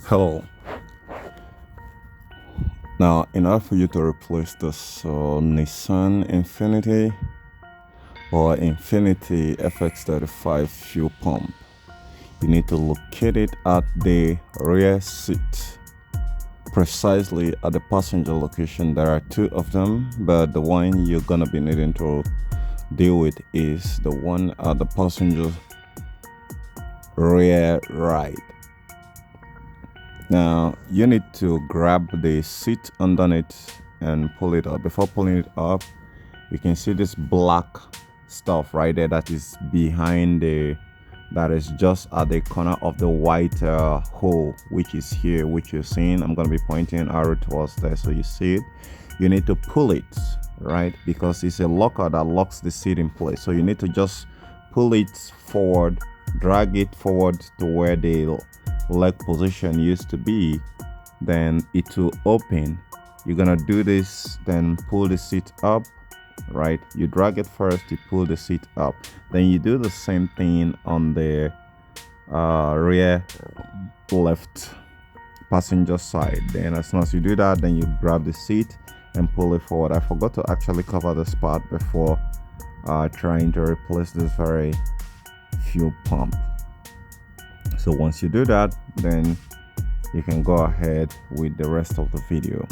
Hello. Now, in order for you to replace this Nissan Infiniti or Infiniti fx35 fuel pump, you need to locate it at the rear seat, precisely at the passenger location. There are two of them, but the one you're gonna be needing to deal with is the one at the passenger rear right. Now you need to grab the seat underneath and pull it up. Before pulling it up, you can see this black stuff right there that is behind that is just at the corner of the white hole, which is here, which you're seeing. I'm going to be pointing an arrow towards there so you see it. You need to pull it, right, because it's a locker that locks the seat in place. So you need to just pull it forward, drag it forward to where the leg position used to be, then it will open. You're gonna do this, then pull the seat up, right? You drag it first, you pull the seat up, then you do the same thing on the rear left passenger side. Then as soon as you do that, then you grab the seat and pull it forward. I forgot to actually cover this part before trying to replace this very fuel pump. So once you do that, then you can go ahead with the rest of the video.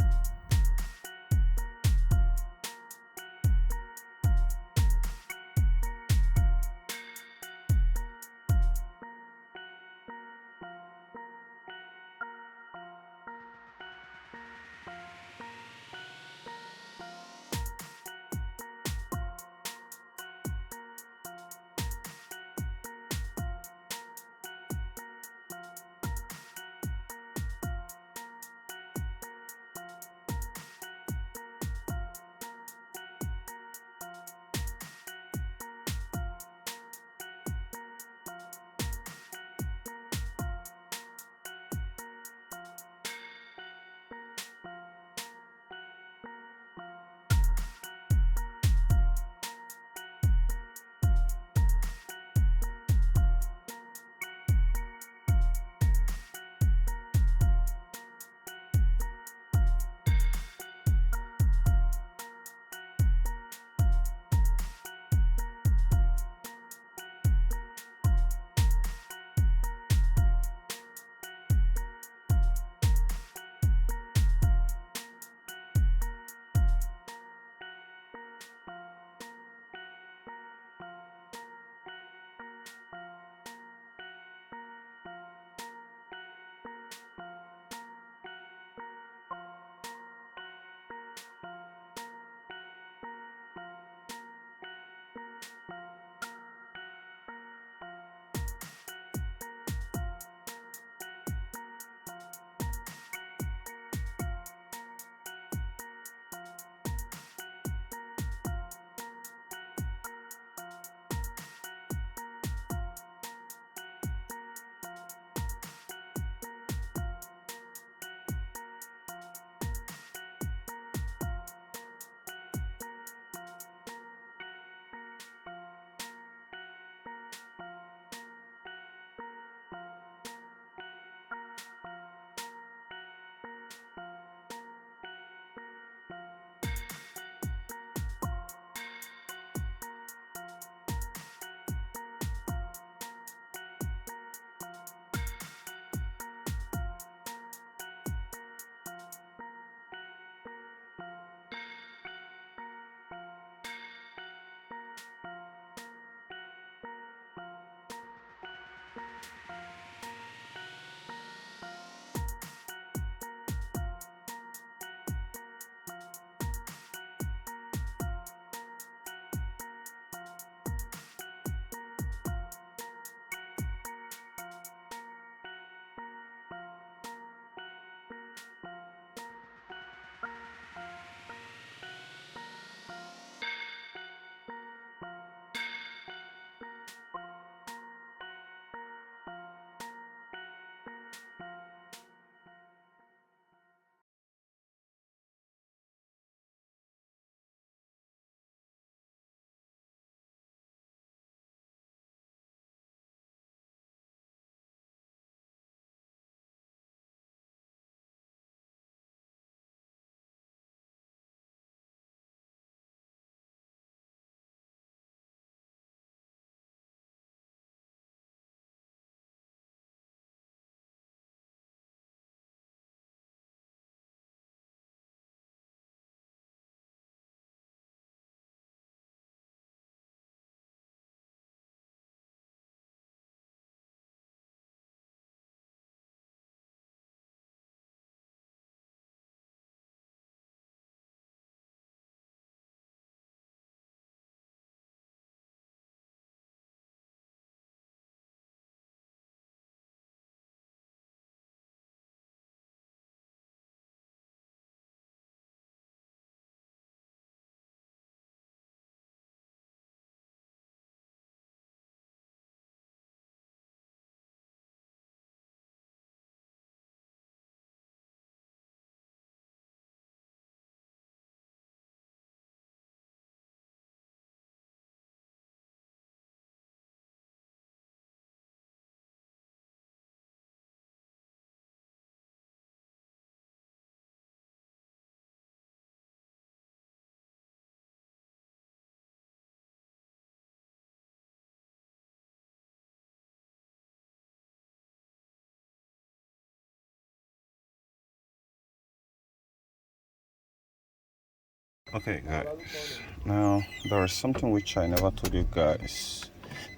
Okay, guys. Now there is something which I never told you guys.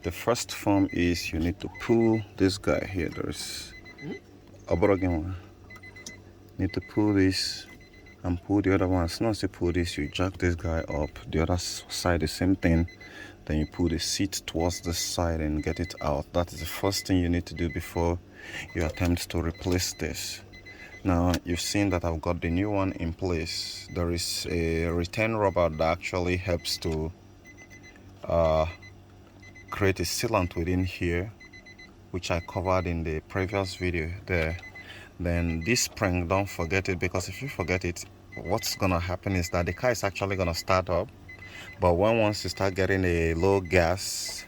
The first form is you need to pull this guy here. There's a broken. Need to pull this and pull the other one. As soon as you pull this, you jack this guy up. The other side, the same thing. Then you pull the seat towards the side and get it out. That is the first thing you need to do before you attempt to replace this. Now you've seen that I've got the new one in place. There is a return rubber that actually helps to create a sealant within here, which I covered in the previous video there. Then this spring, don't forget it, because if you forget it, what's gonna happen is that the car is actually gonna start up, but once you start getting a low gas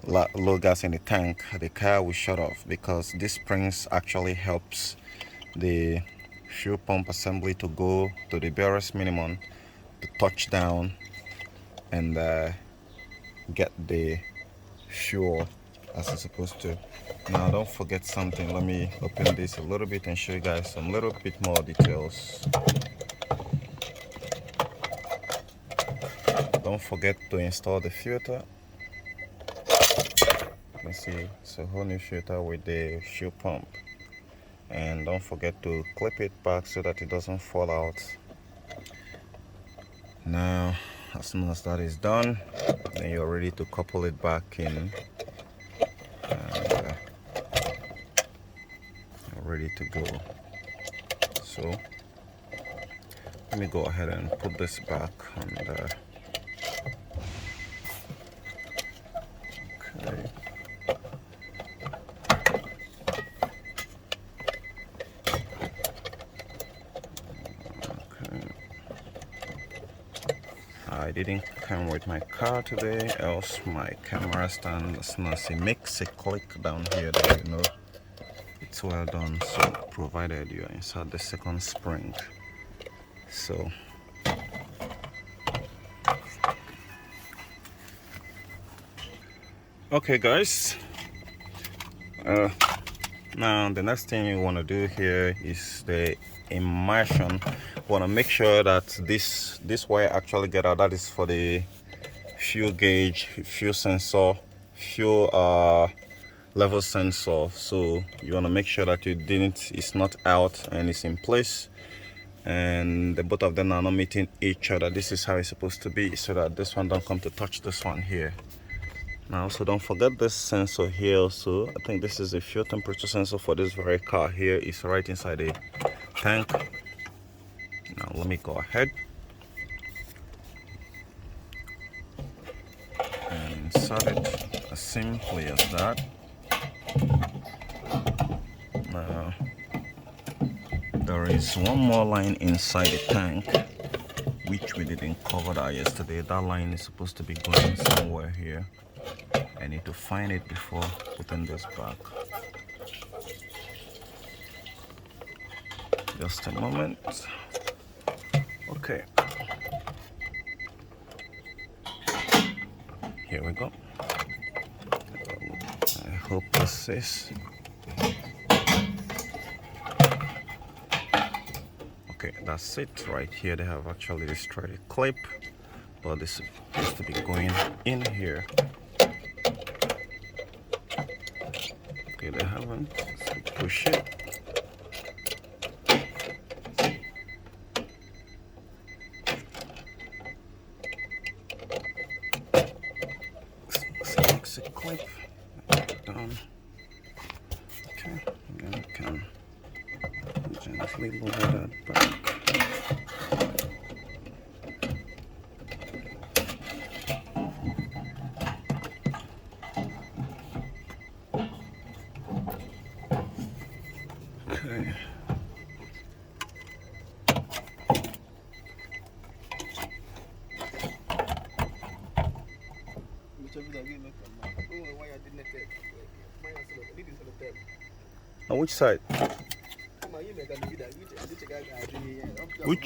in the tank, the car will shut off, because this springs actually helps the fuel pump assembly to go to the barest minimum to touch down and get the fuel as it's supposed to. Now don't forget something. Let me open this a little bit and show you guys some little bit more details. Don't forget to install the filter. Let's see, it's a whole new filter with the fuel pump. And don't forget to clip it back so that it doesn't fall out. Now as soon as that is done, then you're ready to couple it back in, and you're ready to go. So let me go ahead and put this back, and okay. I didn't come with my car today, else my camera stand, as soon as it makes a click down here, then you know it's well done. So provided you insert the second spring. So okay guys, now the next thing you want to do here is the immersion. Want to make sure that this wire actually get out. That is for the fuel gauge, fuel sensor, fuel level sensor. So you want to make sure that it's not out and it's in place, and the both of them are not meeting each other. This is how it's supposed to be, so that this one don't come to touch this one here. Now also don't forget this sensor here also. I think this is a fuel temperature sensor for this very car here. It's right inside the tank. Now let me go ahead and insert it as simply as that. Now there is one more line inside the tank which we didn't cover that yesterday. That line is supposed to be going somewhere here. I need to find it before putting this back. Just a moment. Okay. Here we go. I hope this is okay. That's it right here. They have actually destroyed a clip, but this is supposed to be going in here. Okay, they haven't. So push it. Makes a clip. Down. Okay, and then you can gently lower that back. Okay. On which side?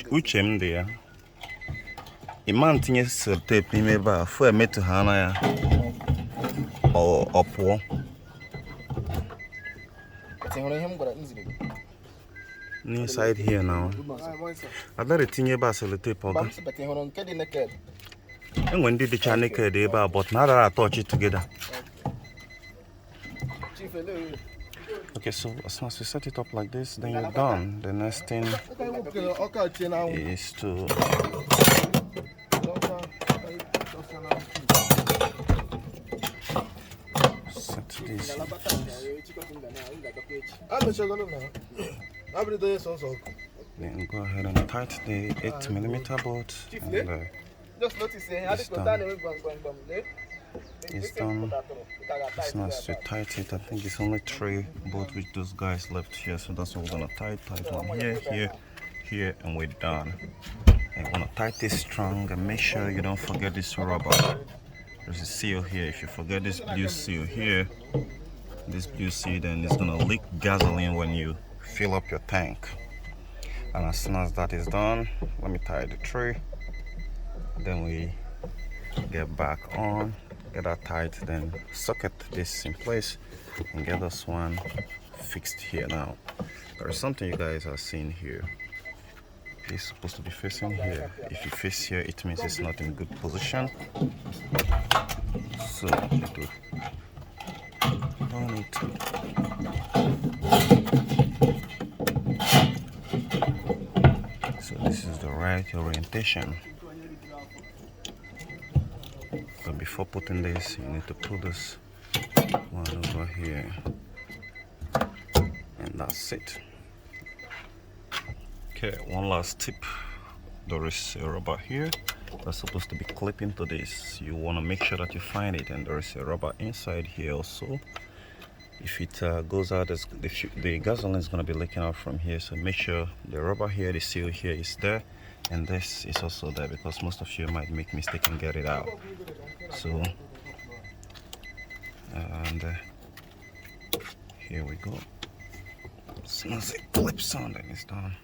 Which end there? A man thinks a tape in a for a metal hana or upward. inside here now. I let it in your basel tape. And when did the channel but now that I touch it together. Okay, so as soon as you set it up like this, then you're done. The next thing is to set this. Then go ahead and tighten the 8mm bolt, and it's done. It's not to tighten it. I think it's only 3 bolts with those guys left here, so that's what we're gonna tight one here, and we're done. And you wanna tighten this strong and make sure you don't forget this rubber. There's a seal here. If you forget this blue seal here, then it's gonna leak gasoline when you fill up your tank. And as soon as that is done, let me tie the tray. Then we get back on, get that tight, then socket this in place and get this one fixed here. Now there is something you guys are seeing here. It's supposed to be facing here. If you face here, it means it's not in good position, so it will turn it. So this is the right orientation. But before putting this, you need to put this one over here, and that's it. Okay, one last tip. There is a rubber here that's supposed to be clipping to this. You want to make sure that you find it, and there is a rubber inside here also. If it goes out, the gasoline is going to be leaking out from here, so make sure the rubber here, the seal here is there, and this is also there, because most of you might make mistake and get it out. So and here we go. As soon as it clips on, then it's done.